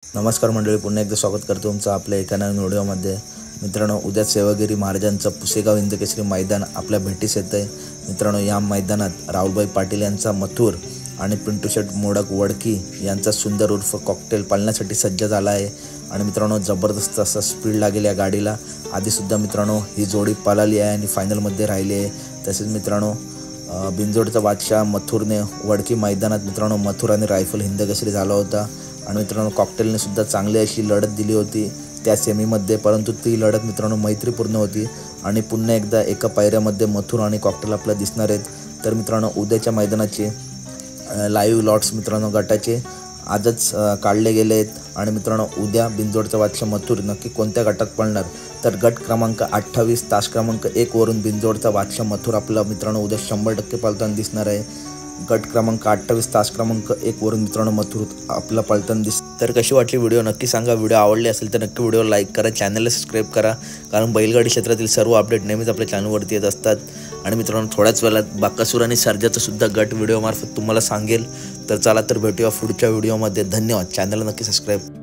नमस्कार मंडळी, पुन्हा एकदा स्वागत करतो तुमचं आपल्या एका नवीन व्हिडिओमध्ये। मित्रांनो, उद्या सेवागिरी महाराजांचं पुसेगाव हिंदकेसरी मैदान आपल्या भेटीस येतं आहे। मित्रांनो, या मैदानात राहुलभाई पाटील यांचा मथुर आणि पिंटू शेट मोडक वडकी यांचा सुंदर उर्फ कॉकटेल पाळण्यासाठी सज्ज झाला आहे। आणि मित्रांनो, जबरदस्त असा स्पीड लागेल या गाडीला। आधीसुद्धा मित्रांनो ही जोडी पळाली आहे आणि फायनलमध्ये राहिली आहे। तसेच मित्रांनो, बिंजोडचा बादशाह मथुरने वडकी मैदानात मित्रांनो मथुर आणि रायफल हिंदकेसरी झाला होता। आणि मित्रांनो, कॉकटेलने सुद्धा चांगली अशी लढत दिली होती त्या सेमीमध्ये, परंतु ती लढत मित्रांनो मैत्रीपूर्ण होती। आणि पुन्हा एकदा एका पायऱ्यामध्ये मथुर आणि कॉकटेल आपल्याला दिसणार आहेत। तर मित्रांनो, उद्याच्या मैदानाचे लाईव्ह लॉट्स मित्रांनो गटाचे आजच काढले गेले आहेत। आणि मित्रांनो, उद्या बिंजोडचा बादशाह मथुर नक्की कोणत्या गटात पळणार, तर गट क्रमांक 28 तास क्रमांक 1 वरून बिंजोडचा बादशाह मथुर आपला मित्रांनो उद्या 100% पळताना दिसणार आहे। गट क्रमांक 28 तास क्रमांक 1 वरून मित्रांनो मथुर आपला पळताना तर कशी वाटली व्हिडिओ नक्की सांगा। व्हिडिओ आवडली असेल तर नक्की व्हिडिओ लाईक करा, चॅनलला सबस्क्राईब करा, कारण बैलगाडी क्षेत्रातील सर्व अपडेट नेहमीच आपल्या चॅनलवरती येत असतात। आणि मित्रांनो, थोड्याच वेळात बाकासूर आणि सर्जाचा सुद्धा गट व्हिडिओ मार्फत तुम्हाला सांगेल। तर चला तर भेटूया पुढच्या व्हिडिओमध्ये। धन्यवाद। चॅनलला नक्की सबस्क्राईब